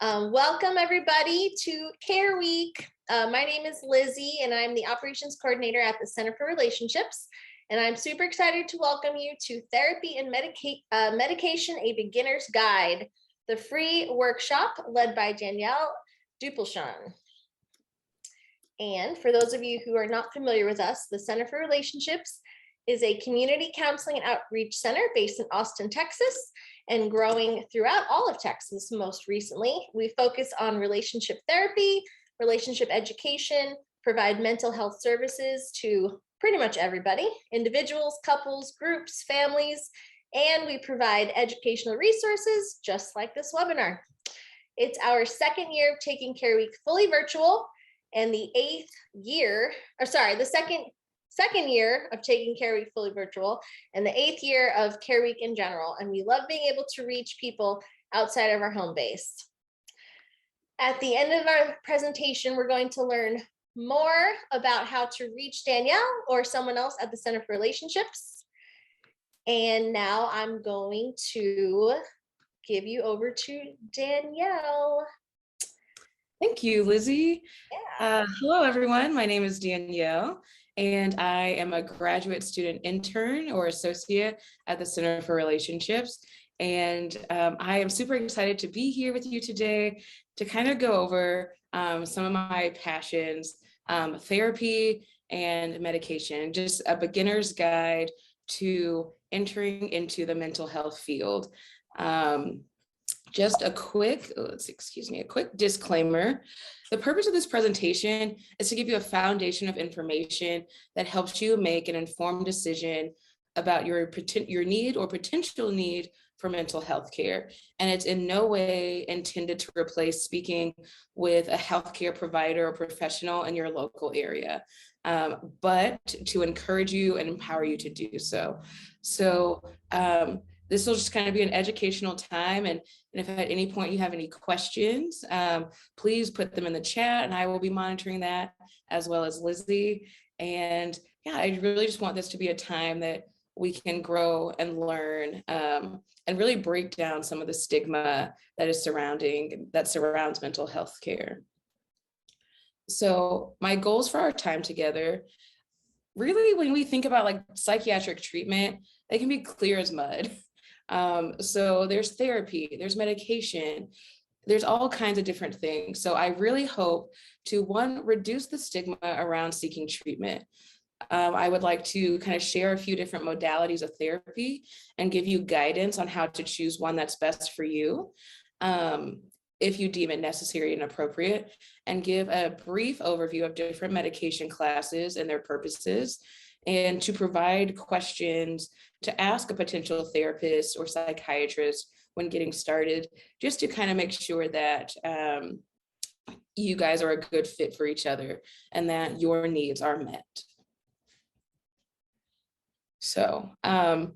Welcome everybody to Care Week. My name is Lizzie and I'm the operations coordinator at the Center for Relationships. And I'm super excited to welcome you to Therapy and Medication, a Beginner's Guide, the free workshop led by Danielle Duplechain. And for those of you who are not familiar with us, the Center for Relationships is a community counseling and outreach center based in Austin, Texas, and growing throughout all of Texas. Most recently, we focus on relationship therapy, relationship education, provide mental health services to pretty much everybody, individuals, couples, groups, families, and we provide educational resources just like this webinar. It's our second year of taking Care Week fully virtual and the second year of taking Care Week fully virtual and the 8th year of Care Week in general. And we love being able to reach people outside of our home base. At the end of our presentation, we're going to learn more about how to reach Danielle or someone else at the Center for Relationships. And now I'm going to give you over to Danielle. Thank you, Lizzie. Yeah. Hello, everyone. My name is Danielle, and I am a graduate student intern or associate at the Center for Relationships. And I am super excited to be here with you today to kind of go over some of my passions, therapy and medication, just a beginner's guide to entering into the mental health field. Just a quick disclaimer. The purpose of this presentation is to give you a foundation of information that helps you make an informed decision about your need or potential need for mental health care. And it's in no way intended to replace speaking with a healthcare provider or professional in your local area, but to encourage you and empower you to do so. So this will just kind of be an educational time. And if at any point you have any questions, please put them in the chat and I will be monitoring that as well as Lizzie. And yeah, I really just want this to be a time that we can grow and learn and really break down some of the stigma that surrounds mental health care. So my goals for our time together, really when we think about like psychiatric treatment, they can be clear as mud. So there's therapy, there's medication, there's all kinds of different things. So I really hope to, one, reduce the stigma around seeking treatment. I would like to kind of share a few different modalities of therapy and give you guidance on how to choose one that's best for you, if you deem it necessary and appropriate, and give a brief overview of different medication classes and their purposes, and to provide questions to ask a potential therapist or psychiatrist when getting started, just to kind of make sure that you guys are a good fit for each other and that your needs are met. So I'm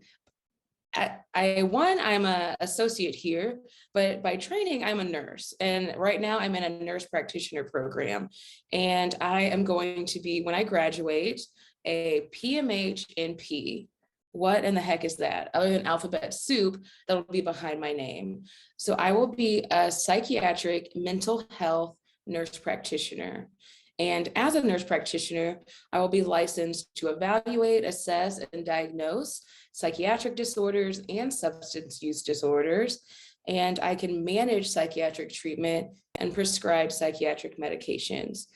an associate here, but by training, I'm a nurse. And right now I'm in a nurse practitioner program. And I am going to be, when I graduate, a PMHNP. What in the heck is that? Other than alphabet soup, that'll be behind my name. So I will be a psychiatric mental health nurse practitioner. And as a nurse practitioner, I will be licensed to evaluate, assess, and diagnose psychiatric disorders and substance use disorders. And I can manage psychiatric treatment and prescribe psychiatric medications.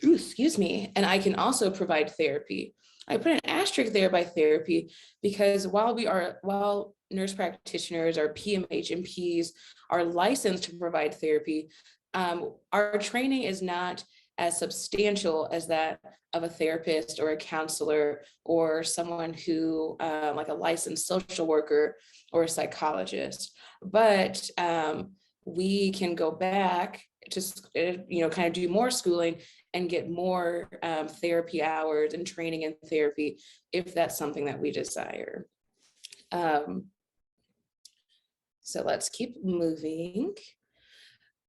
Excuse me. And I can also provide therapy. I put an asterisk there by therapy because while nurse practitioners or PMHNPs are licensed to provide therapy, our training is not as substantial as that of a therapist or a counselor or someone who like a licensed social worker or a psychologist. But we can go back to, kind of do more schooling and get more therapy hours and training in therapy if that's something that we desire. So let's keep moving.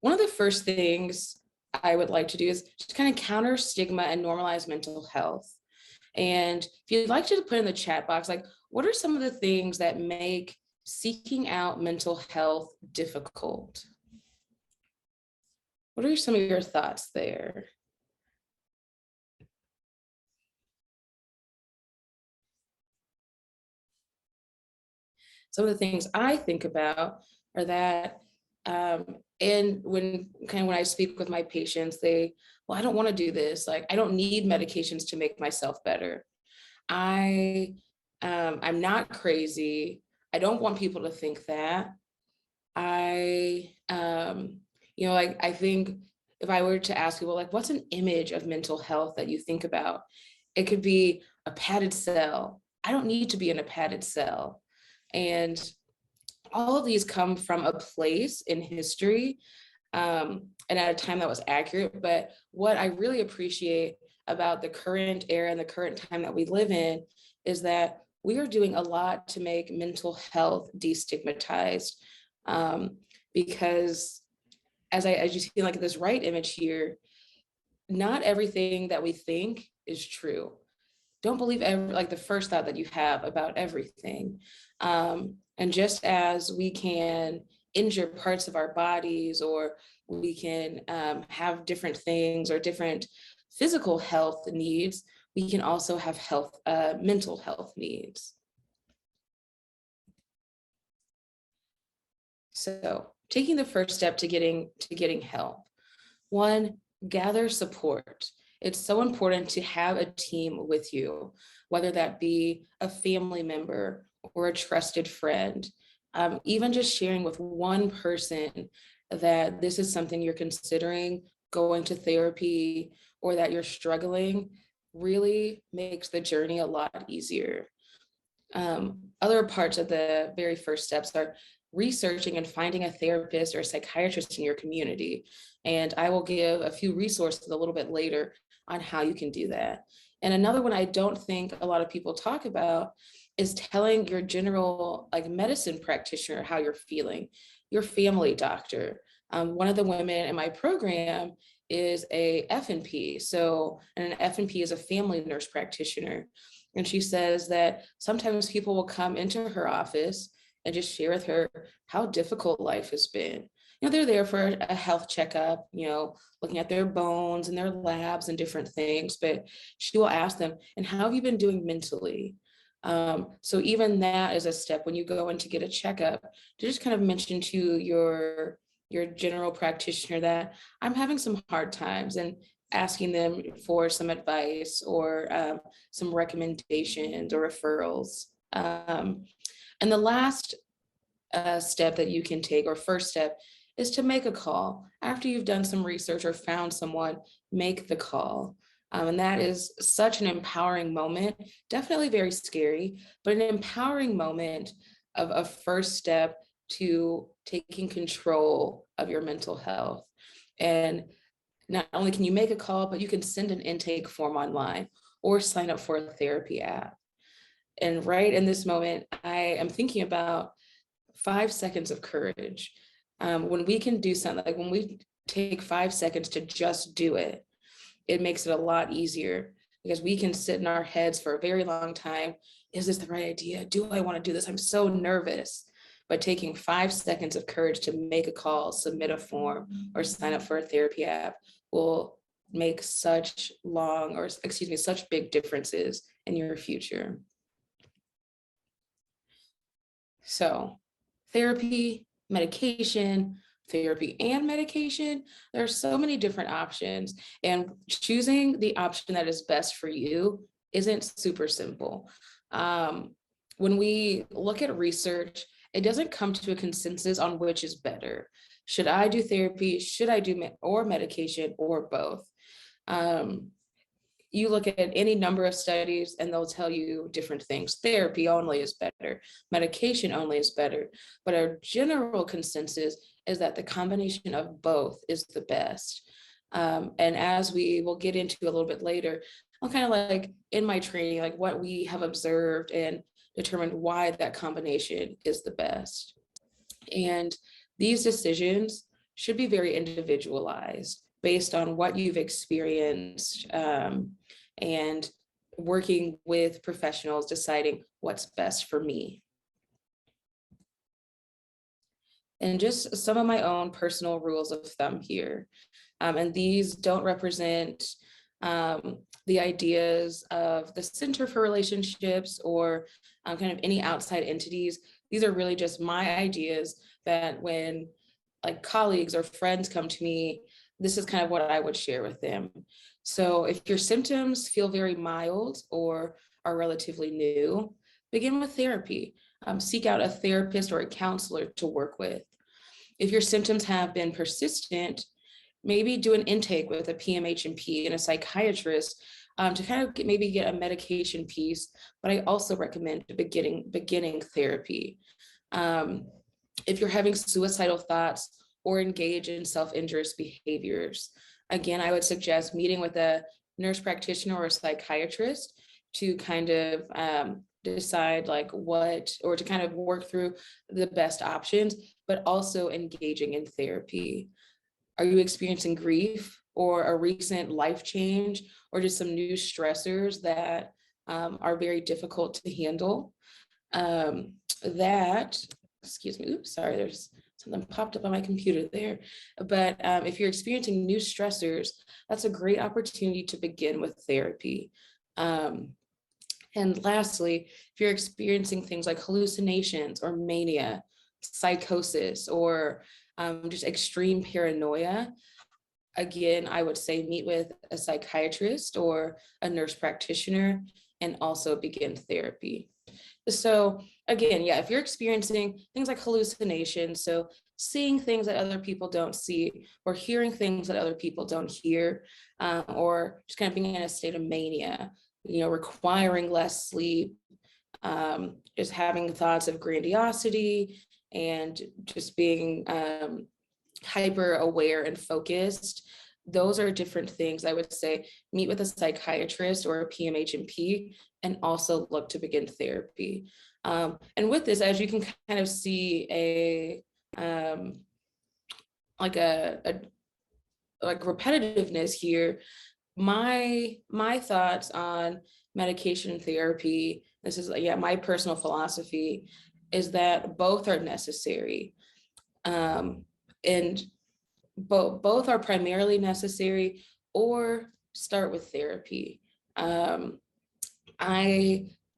One of the first things I would like to do is just kind of counter stigma and normalize mental health. And if you'd like to put in the chat box, like, what are some of the things that make seeking out mental health difficult? What are some of your thoughts there? Some of the things I think about are that, and when I speak with my patients, well, I don't want to do this. Like, I don't need medications to make myself better. I'm not crazy. I don't want people to think that. I think if I were to ask people, like, what's an image of mental health that you think about? It could be a padded cell. I don't need to be in a padded cell. And all of these come from a place in history, and at a time that was accurate. But what I really appreciate about the current era and the current time that we live in is that we are doing a lot to make mental health destigmatized, because as you see, like this right image here, not everything that we think is true. Don't believe like the first thought that you have about everything. And just as we can injure parts of our bodies, or we can have different things or different physical health needs, we can also have mental health needs. So taking the first step to getting help. One, gather support. It's so important to have a team with you, whether that be a family member or a trusted friend. Even just sharing with one person that this is something you're considering going to therapy, or that you're struggling, really makes the journey a lot easier. Other parts of the very first steps are researching and finding a therapist or a psychiatrist in your community. And I will give a few resources a little bit later on how you can do that. And another one I don't think a lot of people talk about is telling your general medicine practitioner how you're feeling, your family doctor. One of the women in my program is a FNP. So an FNP is a family nurse practitioner. And she says that sometimes people will come into her office and just share with her how difficult life has been. They're there for a health checkup, looking at their bones and their labs and different things, but she will ask them, and how have you been doing mentally? So even that is a step when you go in to get a checkup, to just kind of mention to your general practitioner that I'm having some hard times, and asking them for some advice or some recommendations or referrals. And the last step that you can take, or first step, is to make a call. After you've done some research or found someone, make the call. And that is such an empowering moment, definitely very scary, but an empowering moment of a first step to taking control of your mental health. And not only can you make a call, but you can send an intake form online or sign up for a therapy app. And right in this moment, I am thinking about 5 seconds of courage. When we can do something, like when we take 5 seconds to just do it, it makes it a lot easier, because we can sit in our heads for a very long time. Is this the right idea? Do I want to do this? I'm so nervous. But taking 5 seconds of courage to make a call, submit a form, or sign up for a therapy app will make such big differences in your future. So therapy, medication, therapy and medication, there are so many different options, and choosing the option that is best for you isn't super simple. When we look at research, it doesn't come to a consensus on which is better. Should I do therapy? Should I do medication, or both? You look at any number of studies and they'll tell you different things. Therapy only is better. Medication only is better. But our general consensus is that the combination of both is the best. And as we will get into a little bit later, I'll kind of like in my training, like what we have observed and determined why that combination is the best. And these decisions should be very individualized based on what you've experienced, and working with professionals deciding what's best for me. And just some of my own personal rules of thumb here. And these don't represent the ideas of the Center for Relationships or kind of any outside entities. These are really just my ideas that when like colleagues or friends come to me, this is kind of what I would share with them. So if your symptoms feel very mild or are relatively new, begin with therapy. Seek out a therapist or a counselor to work with. If your symptoms have been persistent, maybe do an intake with a PMHNP and a psychiatrist to kind of maybe get a medication piece, but I also recommend beginning therapy. If you're having suicidal thoughts or engage in self-injurious behaviors, again, I would suggest meeting with a nurse practitioner or a psychiatrist to kind of decide like what, or to kind of work through the best options, but also engaging in therapy. Are you experiencing grief or a recent life change or just some new stressors that are very difficult to handle? Excuse me, oops, sorry, there's something popped up on my computer there. But if you're experiencing new stressors, that's a great opportunity to begin with therapy. And lastly, if you're experiencing things like hallucinations or mania, psychosis, or just extreme paranoia, again, I would say meet with a psychiatrist or a nurse practitioner and also begin therapy. So again, yeah, if you're experiencing things like hallucinations, so seeing things that other people don't see or hearing things that other people don't hear, or just kind of being in a state of mania, requiring less sleep, just having thoughts of grandiosity and just being hyper aware and focused. Those are different things. I would say meet with a psychiatrist or a PMHNP and also look to begin therapy. And with this, as you can kind of see like repetitiveness here, my thoughts on medication therapy, this is my personal philosophy, is that both are necessary. And both are primarily necessary, or start with therapy.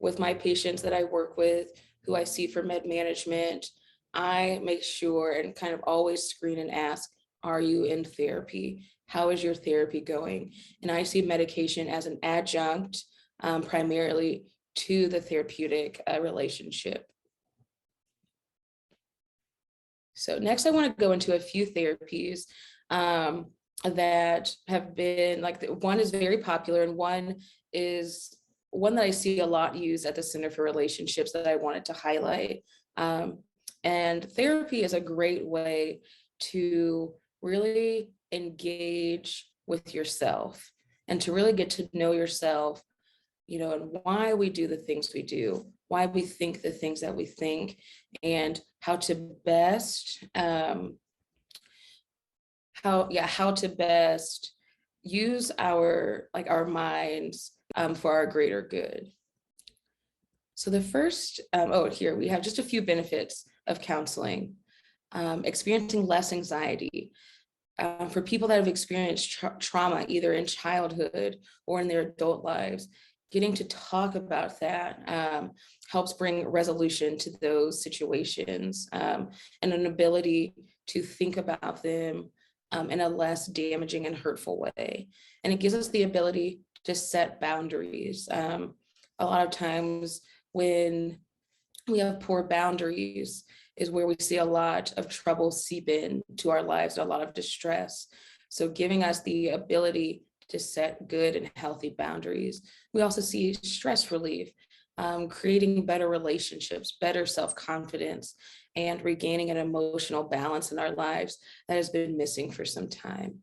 With my patients that I work with, who I see for med management, I make sure and kind of always screen and ask, are you in therapy? How is your therapy going? And I see medication as an adjunct, primarily to the therapeutic relationship. So next, I want to go into a few therapies that have been one is very popular, and one is one that I see a lot used at the Center for Relationships that I wanted to highlight. And therapy is a great way to really engage with yourself and to really get to know yourself, and why we do the things we do, why we think the things that we think, and how to best use our minds for our greater good. So the first, here we have just a few benefits of counseling. Experiencing less anxiety. For people that have experienced trauma, either in childhood or in their adult lives, getting to talk about that helps bring resolution to those situations, and an ability to think about them in a less damaging and hurtful way. And it gives us the ability to set boundaries. A lot of times when we have poor boundaries is where we see a lot of trouble seep into our lives, and a lot of distress. So giving us the ability to set good and healthy boundaries. We also see stress relief, creating better relationships, better self-confidence, and regaining an emotional balance in our lives that has been missing for some time.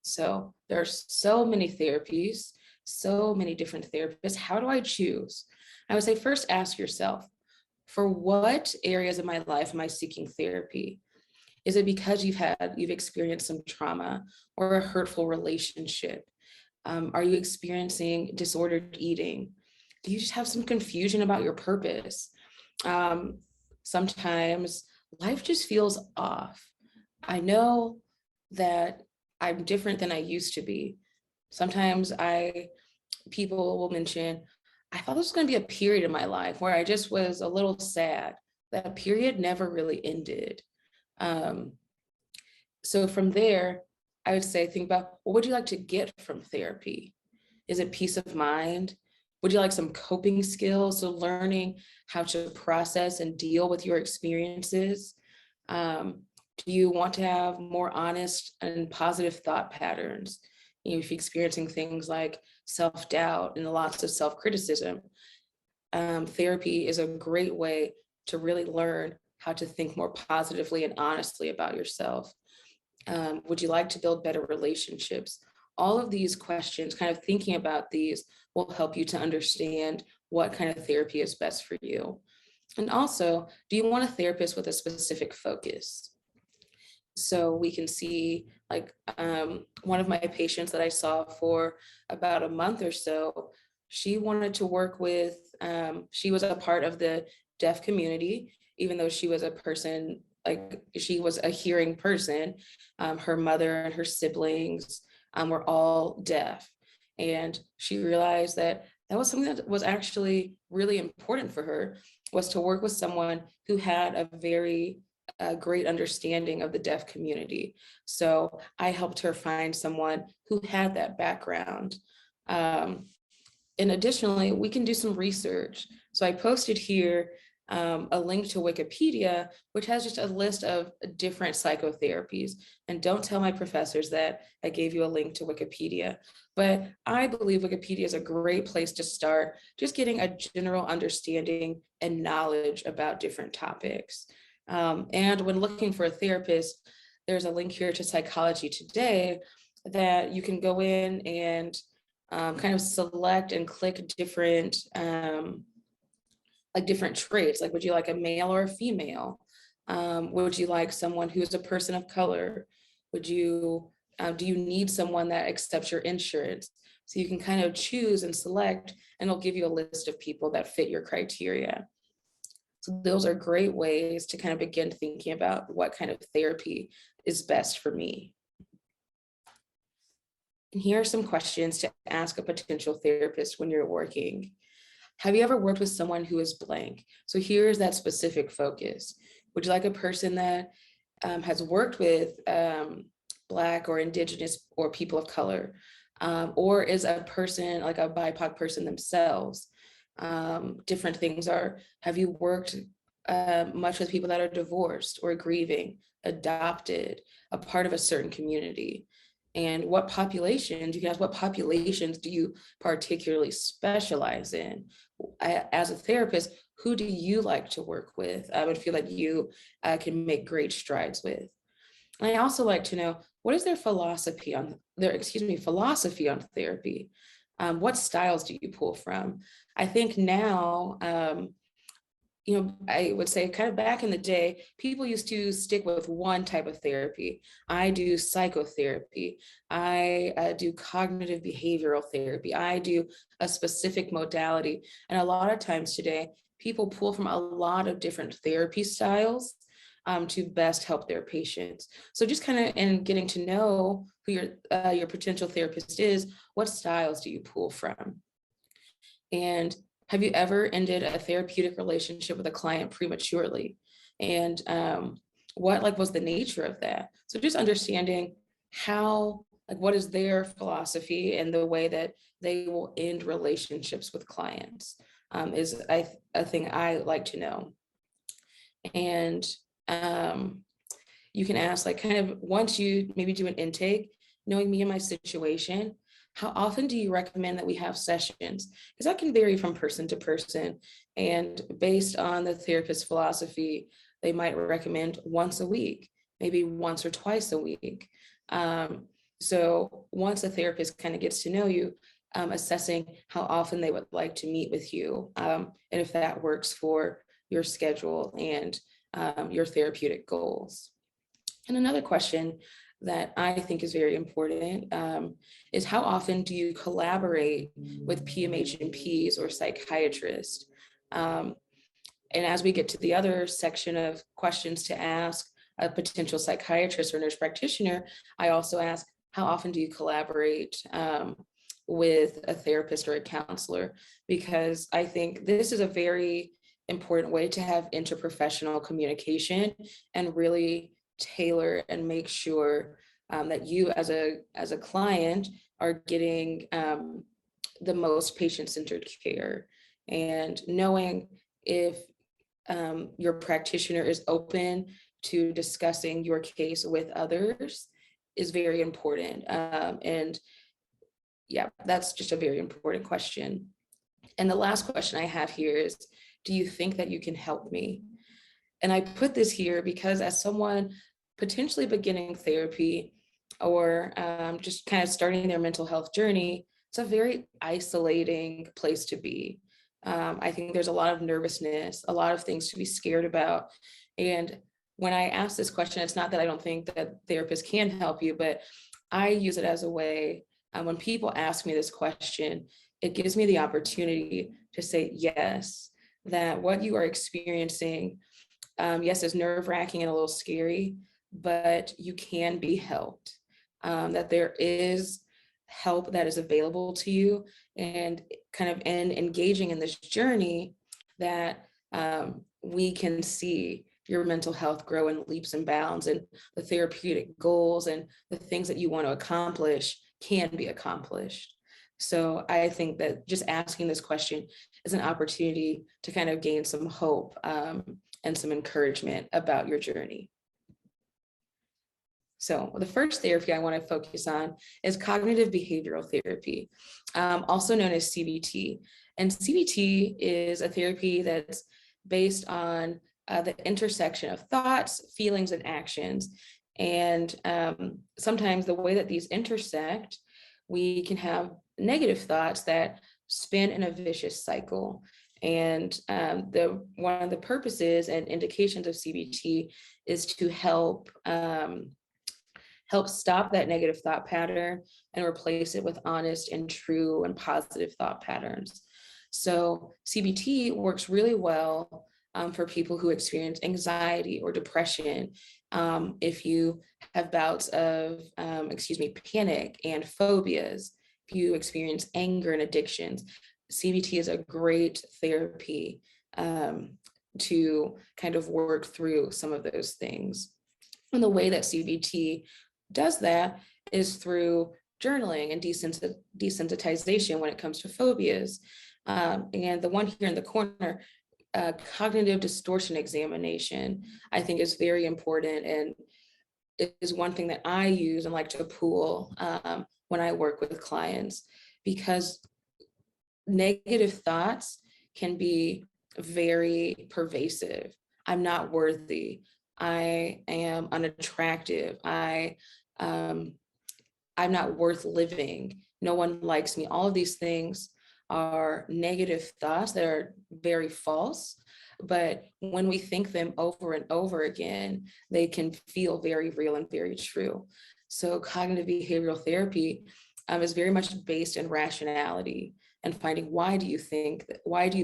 So there are so many therapies, so many different therapists. How do I choose? I would say first ask yourself, for what areas of my life am I seeking therapy? Is it because you've experienced some trauma or a hurtful relationship? Are you experiencing disordered eating? Do you just have some confusion about your purpose? sometimes life just feels off. I know that I'm different than I used to be. Sometimes people will mention, I thought this was going to be a period in my life where I just was a little sad. That period never really ended. Um, so from there, I would say, think about, what would you like to get from therapy? Is it peace of mind? Would you like some coping skills? So learning how to process and deal with your experiences. Do you want to have more honest and positive thought patterns? If you're experiencing things like self-doubt and lots of self-criticism, therapy is a great way to really learn how to think more positively and honestly about yourself. Would you like to build better relationships? All of these questions, kind of thinking about these, will help you to understand what kind of therapy is best for you. And also, do you want a therapist with a specific focus? So we can see, like, one of my patients that I saw for about a month or so, she wanted to work with, she was a part of the deaf community, even though she was a person, like she was a hearing person. Her mother and her siblings were all deaf. And she realized that that was something that was actually really important for her, was to work with someone who had a great understanding of the deaf community. So I helped her find someone who had that background. And additionally, we can do some research. So I posted here a link to Wikipedia, which has just a list of different psychotherapies. And don't tell my professors that I gave you a link to Wikipedia. But I believe Wikipedia is a great place to start, just getting a general understanding and knowledge about different topics. And when looking for a therapist, there's a link here to Psychology Today that you can go in and kind of select and click different different traits. Like, would you like a male or a female? Would you like someone who's a person of color? Would you do you need someone that accepts your insurance? So you can kind of choose and select, and it'll give you a list of people that fit your criteria. So those are great ways to kind of begin thinking about what kind of therapy is best for me. And here are some questions to ask a potential therapist when you're working. Have you ever worked with someone who is blank? So here's that specific focus. Would you like a person that has worked with Black or Indigenous or people of color, or is a person like a BIPOC person themselves? Different things are, have you worked much with people that are divorced or grieving, adopted, a part of a certain community? And what populations, you can ask, what populations do you particularly specialize in? As a therapist, who do you like to work with? I would feel like you can make great strides with. And I also like to know, what is their philosophy on therapy? What styles do you pull from? I think now, I would say kind of back in the day, people used to stick with one type of therapy. I do psychotherapy. I do cognitive behavioral therapy. I do a specific modality. And a lot of times today, people pull from a lot of different therapy styles to best help their patients. So just kind of in getting to know who your potential therapist is, what styles do you pull from? And have you ever ended a therapeutic relationship with a client prematurely? And what was the nature of that? So just understanding how, what is their philosophy and the way that they will end relationships with clients is a thing I like to know. And you can ask, like, kind of once you maybe do an intake, knowing me and my situation, how often do you recommend that we have sessions? Because that can vary from person to person. And based on the therapist's philosophy, they might recommend once a week, maybe once or twice a week. So once a therapist kind of gets to know you, assessing how often they would like to meet with you, and if that works for your schedule and your therapeutic goals. And another question that I think is very important is, how often do you collaborate with PMHNPs or psychiatrists? And as we get to the other section of questions to ask a potential psychiatrist or nurse practitioner, I also ask, how often do you collaborate with a therapist or a counselor? Because I think this is a very important way to have interprofessional communication and really tailor and make sure that you as a client are getting the most patient-centered care, and knowing if your practitioner is open to discussing your case with others is very important. And yeah, that's just a very important question. And the last question I have here is, do you think that you can help me? And I put this here because as someone potentially beginning therapy or just kind of starting their mental health journey, it's a very isolating place to be. I think there's a lot of nervousness, a lot of things to be scared about. And when I ask this question, it's not that I don't think that therapists can help you, but I use it as a way, when people ask me this question, it gives me the opportunity to say yes, that what you are experiencing, yes, is nerve-wracking and a little scary, but you can be helped. That there is help that is available to you, and kind of in engaging in this journey that we can see your mental health grow in leaps and bounds, and the therapeutic goals and the things that you want to accomplish can be accomplished. So I think that just asking this question is an opportunity to kind of gain some hope and some encouragement about your journey. So the first therapy I want to focus on is cognitive behavioral therapy, also known as CBT. And CBT is a therapy that's based on the intersection of thoughts, feelings, and actions. And sometimes the way that these intersect, we can have negative thoughts that spin in a vicious cycle. And one of the purposes and indications of CBT is to help stop that negative thought pattern and replace it with honest and true and positive thought patterns. So CBT works really well for people who experience anxiety or depression. If you have bouts of, panic and phobias, if you experience anger and addictions, CBT is a great therapy to kind of work through some of those things. And the way that CBT does that is through journaling and desensitization when it comes to phobias. And the one here in the corner, cognitive distortion examination, I think is very important, and it is one thing that I use and like to pool when I work with clients, because negative thoughts can be very pervasive. I'm not worthy. I am unattractive. I'm not worth living. No one likes me. All of these things are negative thoughts that are very false. But when we think them over and over again, they can feel very real and very true. So cognitive behavioral therapy is very much based in rationality and finding, why do you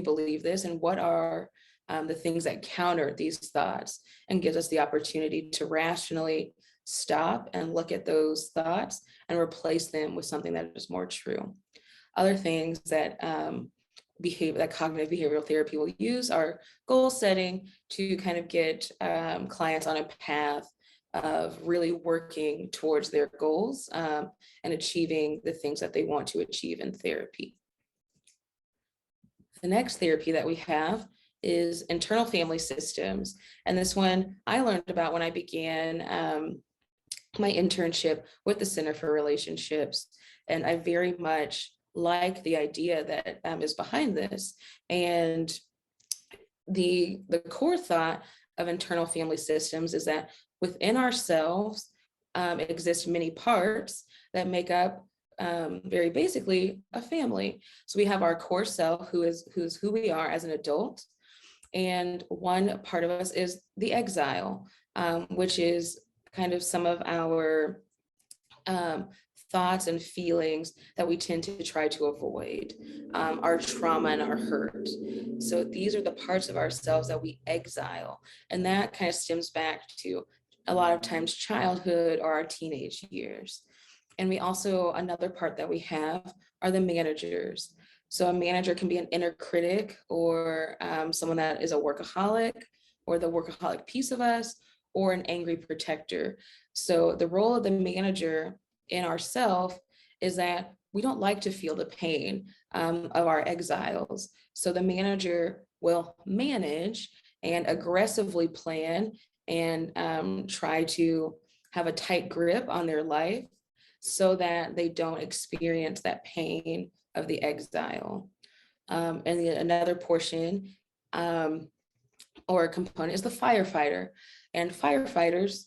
believe this, and what are the things that counter these thoughts, and gives us the opportunity to rationally stop and look at those thoughts and replace them with something that is more true. Other things that cognitive behavioral therapy will use are goal setting to kind of get clients on a path of really working towards their goals and achieving the things that they want to achieve in therapy. The next therapy that we have is internal family systems. And this one I learned about when I began my internship with the Center for Relationships. And I very much like the idea that is behind this. And the core thought of internal family systems is that within ourselves exist many parts that make up very basically a family. So we have our core self, who's who we are as an adult. And one part of us is the exile, which is kind of some of our thoughts and feelings that we tend to try to avoid, our trauma and our hurt. So these are the parts of ourselves that we exile. And that kind of stems back to a lot of times childhood or our teenage years. And we also, another part that we have are the managers. So a manager can be an inner critic, or someone that is a workaholic, or the workaholic piece of us, or an angry protector. So the role of the manager in ourself is that we don't like to feel the pain of our exiles. So the manager will manage and aggressively plan and try to have a tight grip on their life so that they don't experience that pain of the exile. Another portion or component is the firefighter. And firefighters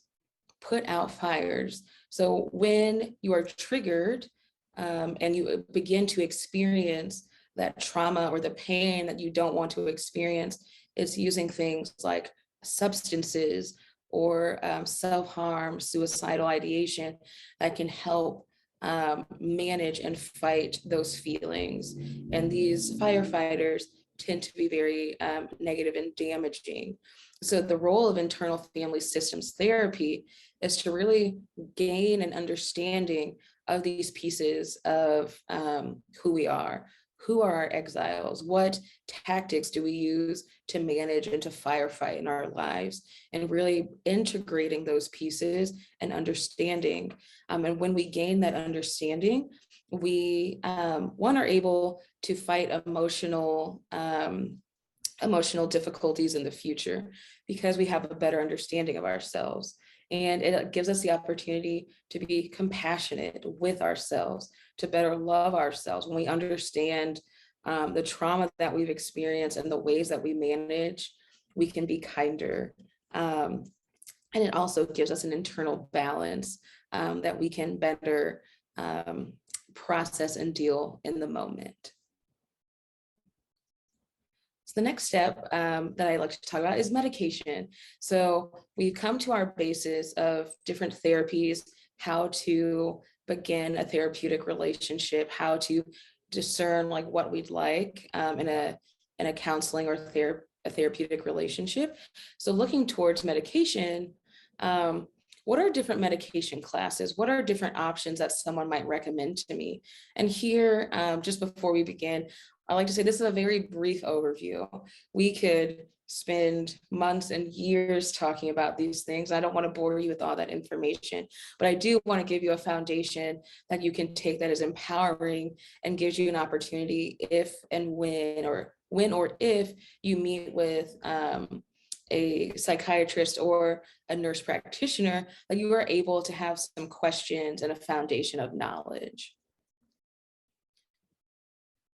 put out fires. So when you are triggered and you begin to experience that trauma or the pain that you don't want to experience, it's using things like substances or self-harm, suicidal ideation that can help manage and fight those feelings. And these firefighters tend to be very negative and damaging. So the role of internal family systems therapy is to really gain an understanding of these pieces of who we are. Who are our exiles? What tactics do we use to manage and to firefight in our lives? And really integrating those pieces and understanding. And when we gain that understanding, we, one, are able to fight emotional difficulties in the future because we have a better understanding of ourselves. And it gives us the opportunity to be compassionate with ourselves, to better love ourselves when we understand the trauma that we've experienced and the ways that we manage, we can be kinder. And it also gives us an internal balance that we can better process and deal in the moment. The next step that I like to talk about is medication. So we've come to our basis of different therapies, how to begin a therapeutic relationship, how to discern like what we'd like in a counseling or a therapeutic relationship. So looking towards medication, what are different medication classes? What are different options that someone might recommend to me? And here, just before we begin, I like to say this is a very brief overview. We could spend months and years talking about these things. I don't want to bore you with all that information, but I do want to give you a foundation that you can take that is empowering and gives you an opportunity if and when or if you meet with a psychiatrist or a nurse practitioner, that you are able to have some questions and a foundation of knowledge.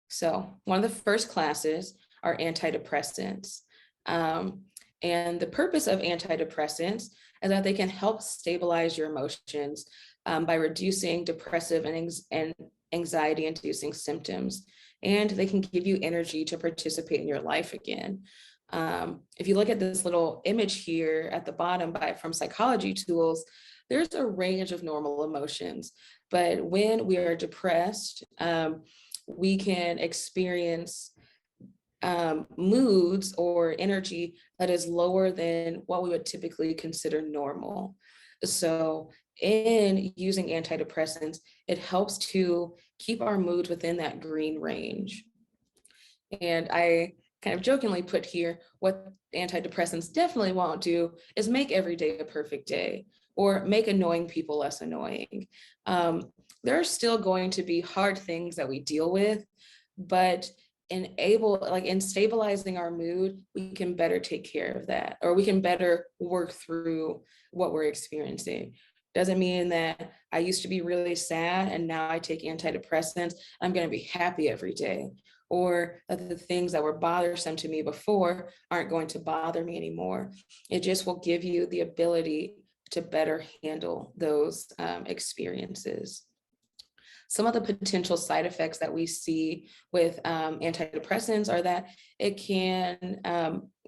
So one of the first classes are antidepressants. And the purpose of antidepressants is that they can help stabilize your emotions by reducing depressive and anxiety-inducing symptoms. And they can give you energy to participate in your life again. If you look at this little image here at the bottom from Psychology Tools, there's a range of normal emotions. But when we are depressed, we can experience moods or energy that is lower than what we would typically consider normal. So in using antidepressants, it helps to keep our moods within that green range. And I kind of jokingly put here, what antidepressants definitely won't do is make every day a perfect day or make annoying people less annoying. There are still going to be hard things that we deal with, but in stabilizing our mood, we can better take care of that, or we can better work through what we're experiencing. Doesn't mean that I used to be really sad and now I take antidepressants, I'm going to be happy every day, or that the things that were bothersome to me before aren't going to bother me anymore. It just will give you the ability to better handle those experiences. Some of the potential side effects that we see with antidepressants are that it can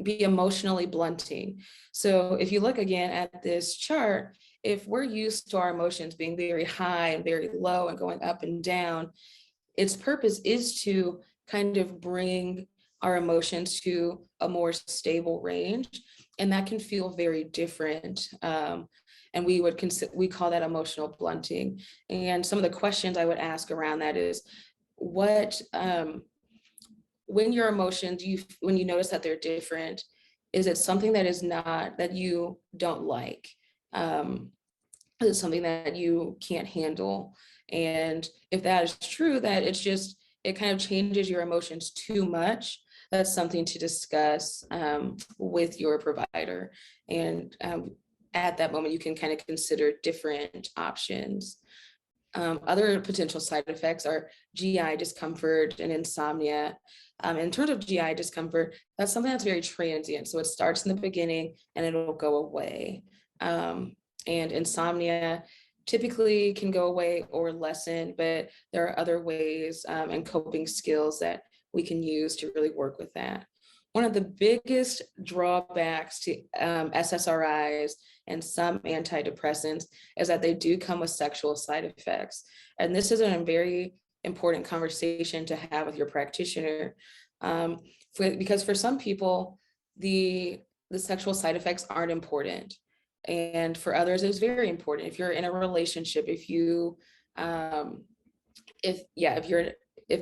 be emotionally blunting. So if you look again at this chart, if we're used to our emotions being very high and very low and going up and down, its purpose is to kind of bring our emotions to a more stable range. And that can feel very different. And we call that emotional blunting. And some of the questions I would ask around that is, what, when your emotions, when you notice that they're different, is it something that is not, that you don't like? Is it something that you can't handle? And if that is true, that it kind of changes your emotions too much, that's something to discuss with your provider. And at that moment, you can kind of consider different options. Other potential side effects are GI discomfort and insomnia. In terms of GI discomfort, that's something that's very transient. So it starts in the beginning and it'll go away. And insomnia typically can go away or lessen, but there are other ways and coping skills that we can use to really work with that. One of the biggest drawbacks to SSRIs and some antidepressants is that they do come with sexual side effects. And this is a very important conversation to have with your practitioner. Because for some people, the sexual side effects aren't important. And for others, it's very important. If you're in a relationship, if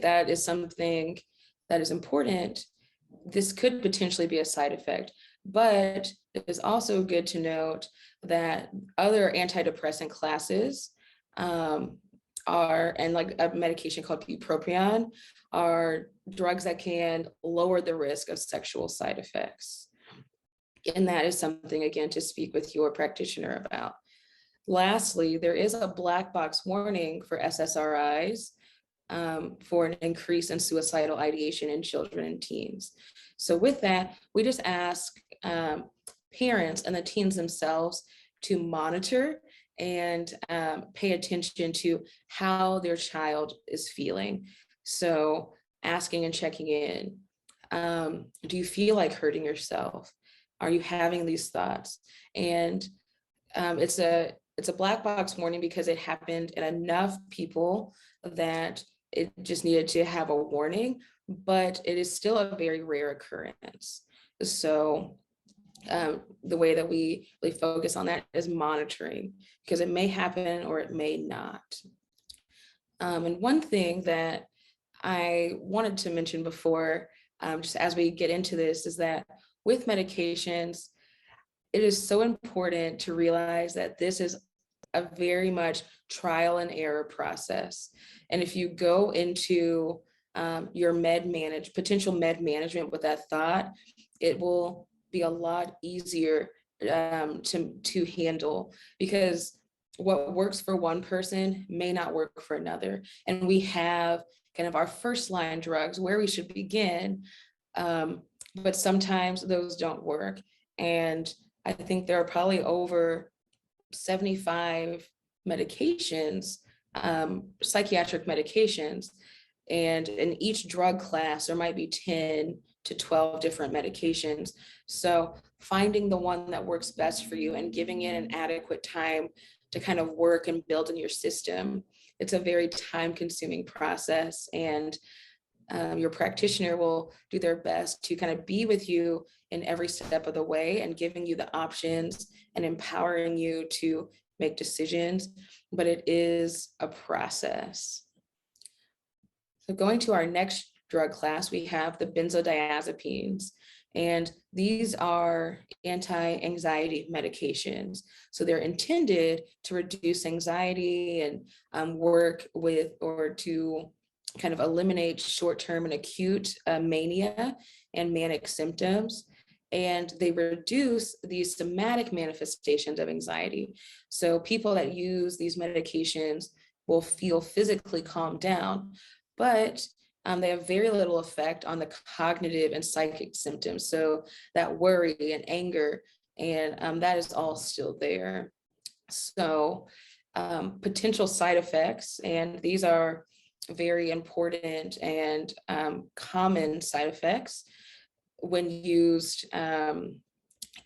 that is something that is important, this could potentially be a side effect. But it is also good to note that other antidepressant classes and like a medication called bupropion are drugs that can lower the risk of sexual side effects. And that is something, again, to speak with your practitioner about. Lastly, there is a black box warning for SSRIs for an increase in suicidal ideation in children and teens. So with that, we just ask parents and the teens themselves to monitor and pay attention to how their child is feeling. So asking and checking in. Do you feel like hurting yourself? Are you having these thoughts? And it's a black box warning because it happened in enough people that it just needed to have a warning, but it is still a very rare occurrence. So the way that we really focus on that is monitoring, because it may happen or it may not. And one thing that I wanted to mention before, just as we get into this, is that with medications, it is so important to realize that this is a very much trial and error process. And if you go into your potential med management with that thought, it will be a lot easier to handle, because what works for one person may not work for another. And we have kind of our first line drugs where we should begin, but sometimes those don't work. And I think there are probably over 75 medications, psychiatric medications, and in each drug class, there might be 10 to 12 different medications. So finding the one that works best for you and giving it an adequate time to kind of work and build in your system, it's a very time-consuming process. And your practitioner will do their best to kind of be with you in every step of the way and giving you the options and empowering you to make decisions, but it is a process. So going to our next drug class, we have the benzodiazepines, and these are anti-anxiety medications. So they're intended to reduce anxiety and work with, or to kind of eliminate short-term and acute mania and manic symptoms. And they reduce these somatic manifestations of anxiety. So people that use these medications will feel physically calmed down, but they have very little effect on the cognitive and psychic symptoms. So that worry and anger, and that is all still there. So potential side effects, and these are very important and common side effects when used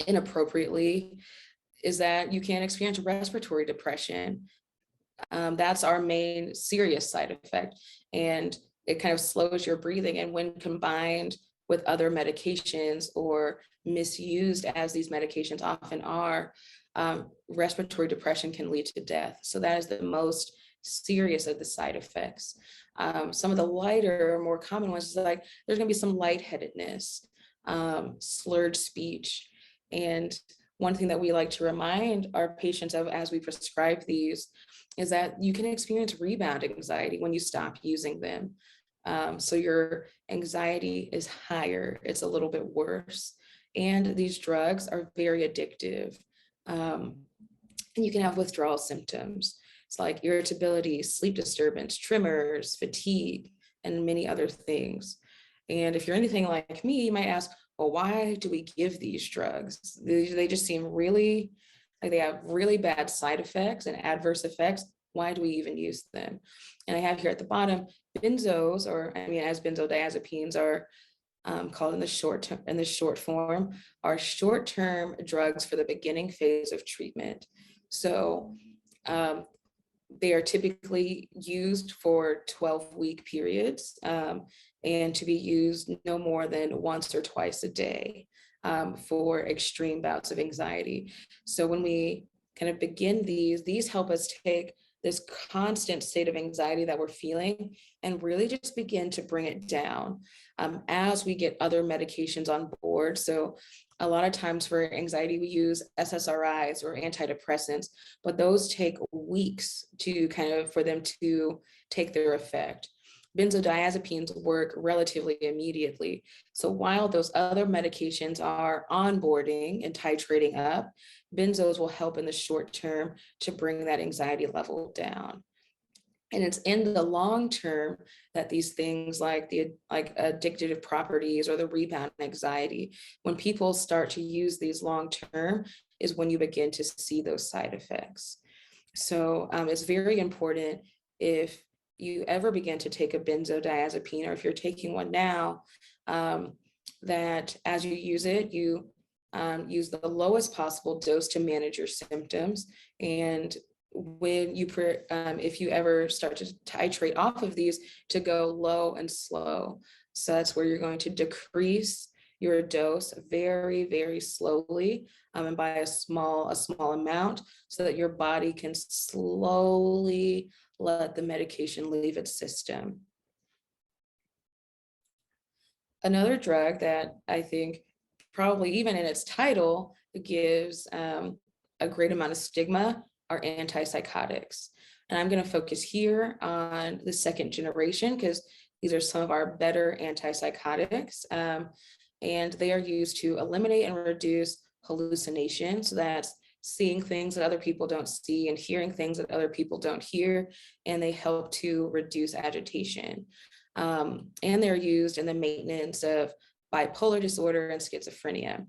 inappropriately, is that you can experience respiratory depression. That's our main serious side effect. And it kind of slows your breathing. And when combined with other medications or misused as these medications often are, respiratory depression can lead to death. So that is the most serious of the side effects. Some of the lighter, more common ones is like there's going to be some lightheadedness, slurred speech. And one thing that we like to remind our patients of as we prescribe these is that you can experience rebound anxiety when you stop using them. So your anxiety is higher, it's a little bit worse. And these drugs are very addictive. And you can have withdrawal symptoms. It's like irritability, sleep disturbance, tremors, fatigue, and many other things. And if you're anything like me, you might ask, well, why do we give these drugs? They just seem really, like they have really bad side effects and adverse effects. Why do we even use them? And I have here at the bottom, benzos, or I mean, as benzodiazepines are called in the short form, are short-term drugs for the beginning phase of treatment. So they are typically used for 12-week periods and to be used no more than once or twice a day for extreme bouts of anxiety. So when we kind of begin these help us take this constant state of anxiety that we're feeling and really just begin to bring it down as we get other medications on board. So a lot of times for anxiety, we use SSRIs or antidepressants, but those take weeks to for them to take their effect. Benzodiazepines work relatively immediately. So while those other medications are onboarding and titrating up, benzos will help in the short term to bring that anxiety level down. And it's in the long term that these things like addictive properties or the rebound anxiety, when people start to use these long term, is when you begin to see those side effects. So it's very important, if you ever begin to take a benzodiazepine, or if you're taking one now, that as you use it, you use the lowest possible dose to manage your symptoms. And when you, if you ever start to titrate off of these, to go low and slow. So that's where you're going to decrease your dose very, very slowly, and by a small amount, so that your body can slowly let the medication leave its system. Another drug that I think probably even in its title gives a great amount of stigma are antipsychotics. And I'm going to focus here on the second generation because these are some of our better antipsychotics. And they are used to eliminate and reduce hallucinations. So that's seeing things that other people don't see and hearing things that other people don't hear. And they help to reduce agitation. And they're used in the maintenance of bipolar disorder and schizophrenia.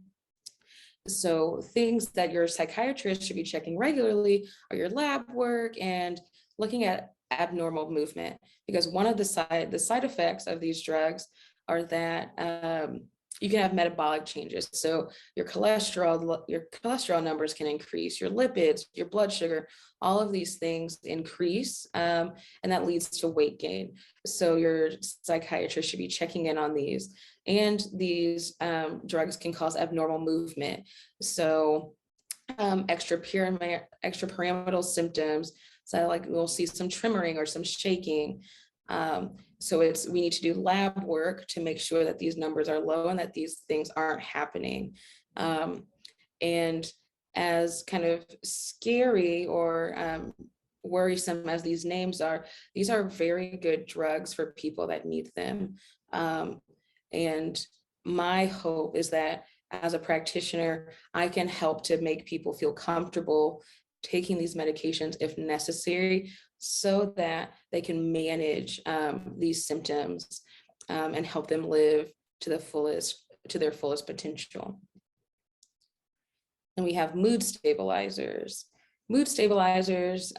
So things that your psychiatrist should be checking regularly are your lab work and looking at abnormal movement, because one of the side effects of these drugs are that you can have metabolic changes. So your cholesterol numbers can increase, your lipids, your blood sugar, all of these things increase, and that leads to weight gain. So your psychiatrist should be checking in on these. And these drugs can cause abnormal movement. So extrapyramidal symptoms. So like we'll see some tremoring or some shaking. So we need to do lab work to make sure that these numbers are low and that these things aren't happening. And as kind of scary or worrisome as these names are, these are very good drugs for people that need them. And my hope is that as a practitioner, I can help to make people feel comfortable taking these medications if necessary, so that they can manage these symptoms and help them live to their fullest potential. And we have mood stabilizers. Mood stabilizers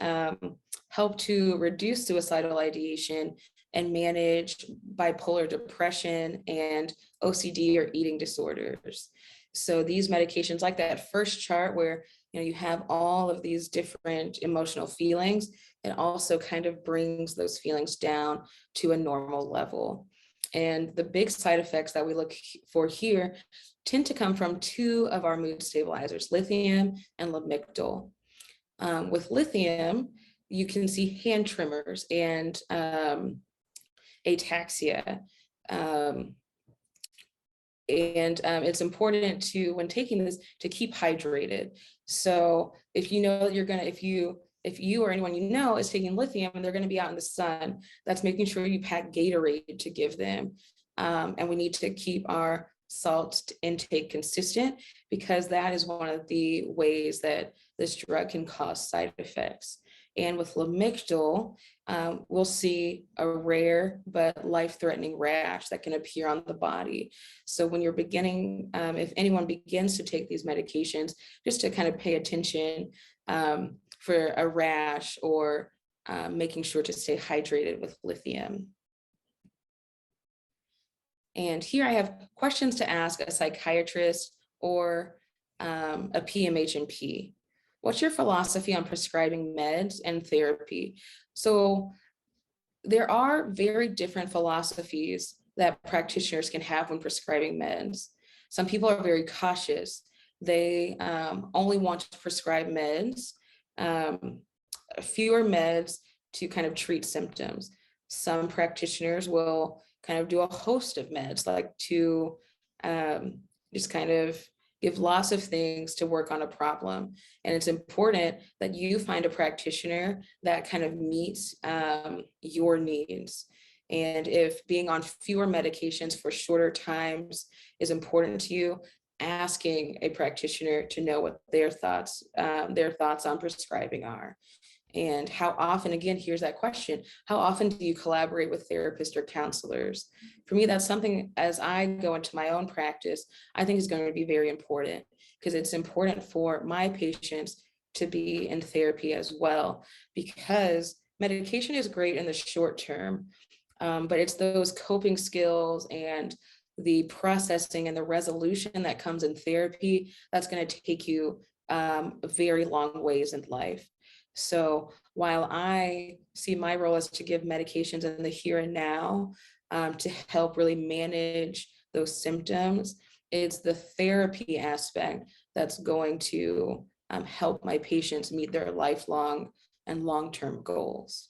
help to reduce suicidal ideation and manage bipolar depression and OCD or eating disorders. So these medications, like that first chart where you have all of these different emotional feelings. It also kind of brings those feelings down to a normal level. And the big side effects that we look for here tend to come from two of our mood stabilizers, lithium and lamictal. With lithium, you can see hand tremors and ataxia. It's important to, when taking this, to keep hydrated. So if you know that if you or anyone you know is taking lithium and they're going to be out in the sun, that's making sure you pack Gatorade to give them. And we need to keep our salt intake consistent, because that is one of the ways that this drug can cause side effects. And with lamictal, we'll see a rare but life-threatening rash that can appear on the body. So when you're beginning, if anyone begins to take these medications, just to kind of pay attention for a rash, or making sure to stay hydrated with lithium. And here I have questions to ask a psychiatrist or a PMHNP. What's your philosophy on prescribing meds and therapy? So there are very different philosophies that practitioners can have when prescribing meds. Some people are very cautious. They only want to prescribe meds, fewer meds to kind of treat symptoms. Some practitioners will kind of do a host of meds, like to just kind of give lots of things to work on a problem. And it's important that you find a practitioner that kind of meets your needs. And if being on fewer medications for shorter times is important to you, asking a practitioner to know what their thoughts on prescribing are. And how often, again, here's that question, how often do you collaborate with therapists or counselors? For me, that's something, as I go into my own practice, I think is going to be very important, because it's important for my patients to be in therapy as well, because medication is great in the short term, but it's those coping skills and the processing and the resolution that comes in therapy that's going to take you very long ways in life. So while I see my role as to give medications in the here and now to help really manage those symptoms, it's the therapy aspect that's going to help my patients meet their lifelong and long-term goals.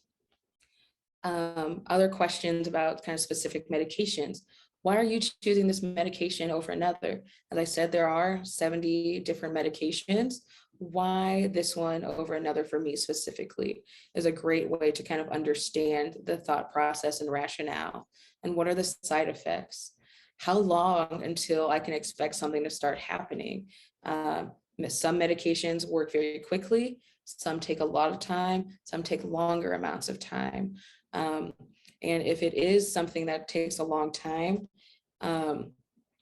Other questions about kind of specific medications. Why are you choosing this medication over another? As I said, there are 70 different medications. Why this one over another for me specifically is a great way to kind of understand the thought process and rationale. And what are the side effects? How long until I can expect something to start happening? Some medications work very quickly. Some take a lot of time. Some take longer amounts of time. And if it is something that takes a long time,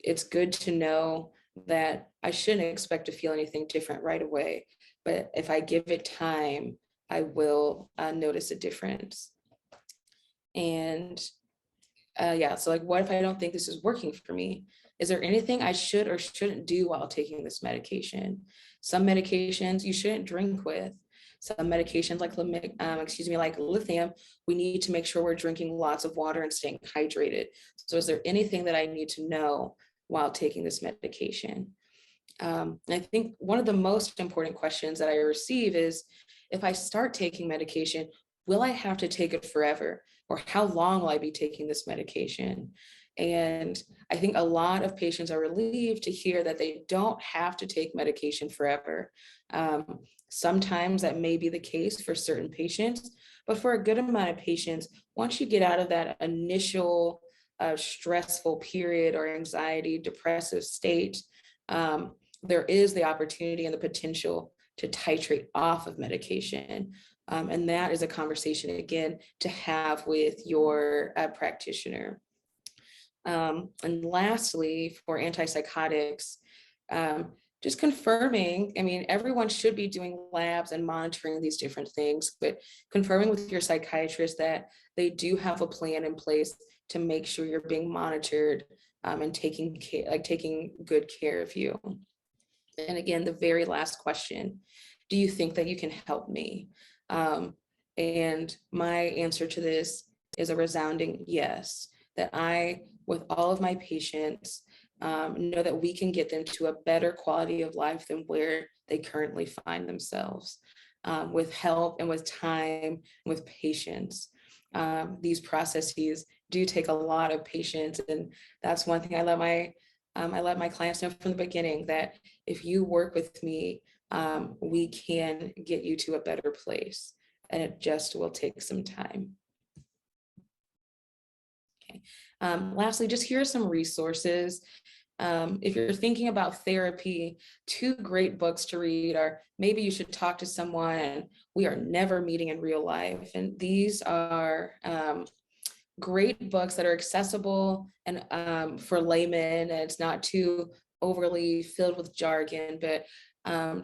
it's good to know that I shouldn't expect to feel anything different right away. But if I give it time, I will notice a difference. And so like, what if I don't think this is working for me? Is there anything I should or shouldn't do while taking this medication? Some medications you shouldn't drink with. Some medications like like lithium, we need to make sure we're drinking lots of water and staying hydrated. So is there anything that I need to know while taking this medication? And I think one of the most important questions that I receive is, if I start taking medication, will I have to take it forever? Or how long will I be taking this medication? And I think a lot of patients are relieved to hear that they don't have to take medication forever. Sometimes that may be the case for certain patients, but for a good amount of patients, once you get out of that initial stressful period or anxiety, depressive state, there is the opportunity and the potential to titrate off of medication. And that is a conversation, again, to have with your practitioner. And lastly, for antipsychotics, just confirming, I mean, everyone should be doing labs and monitoring these different things, but confirming with your psychiatrist that they do have a plan in place to make sure you're being monitored and taking good care of you. And again, the very last question, do you think that you can help me? And my answer to this is a resounding yes, that I, with all of my patients, know that we can get them to a better quality of life than where they currently find themselves, with help and with time, and with patience. These processes do take a lot of patience, and that's one thing I let my clients know from the beginning, that if you work with me, we can get you to a better place, and it just will take some time. Okay. Lastly, just here are some resources. If you're thinking about therapy, 2 great books to read are Maybe You Should Talk to Someone, We Are Never Meeting in Real Life. And these are great books that are accessible and for laymen, and it's not too overly filled with jargon, but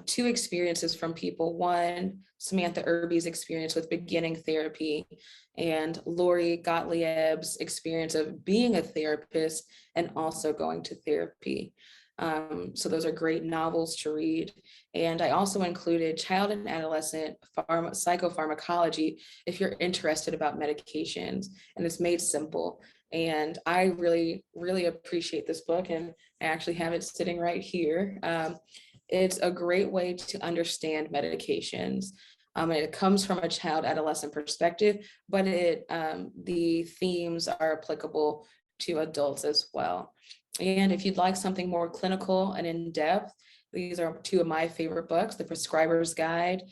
2 experiences from people. One, Samantha Irby's experience with beginning therapy, and Lori Gottlieb's experience of being a therapist and also going to therapy. So those are great novels to read. And I also included Child and Adolescent Psychopharmacology if you're interested about medications, and it's made simple. And I really, really appreciate this book, and I actually have it sitting right here. It's a great way to understand medications. And it comes from a child adolescent perspective, but the themes are applicable to adults as well. And if you'd like something more clinical and in-depth, these are 2 of my favorite books, The Prescriber's Guide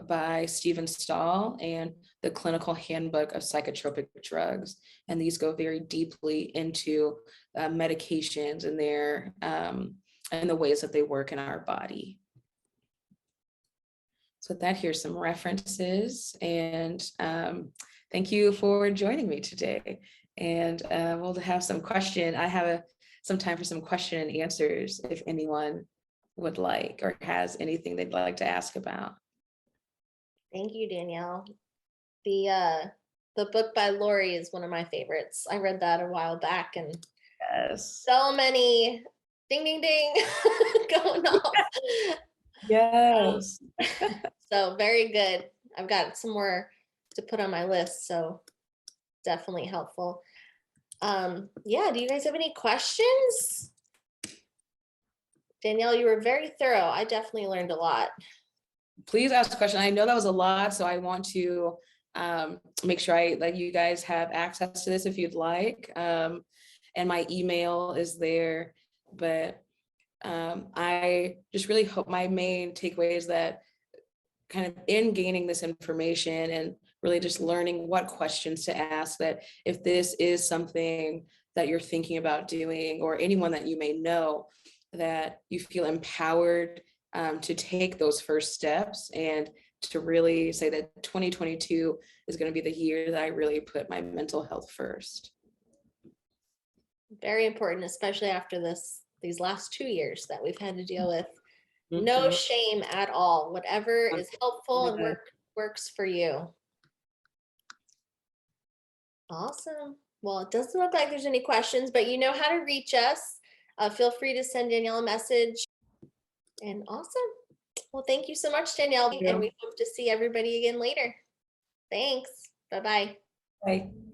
by Stephen Stahl and The Clinical Handbook of Psychotropic Drugs. And these go very deeply into medications and and the ways that they work in our body. So with that, here's some references, and thank you for joining me today. And we'll have some question. I have some time for some question and answers if anyone would like or has anything they'd like to ask about. Thank you, Danielle. The book by Lori is one of my favorites. I read that a while back, and yes, so many ding, ding, ding going off. Yes. So very good. I've got some more to put on my list, so definitely helpful. Yeah, do you guys have any questions? Danielle, you were very thorough. I definitely learned a lot. Please ask a question. I know that was a lot, so I want to make sure that you guys have access to this if you'd like. And my email is there, but I just really hope my main takeaway is that kind of in gaining this information and really just learning what questions to ask, that if this is something that you're thinking about doing, or anyone that you may know, that you feel empowered to take those first steps and to really say that 2022 is going to be the year that I really put my mental health first. Very important, especially after these last 2 years that we've had to deal with. No shame at all. Whatever is helpful and works for you. Awesome. Well, it doesn't look like there's any questions, but you know how to reach us. Feel free to send Danielle a message. And awesome. Well, thank you so much, Danielle. And we hope to see everybody again later. Thanks. Bye-bye. Bye.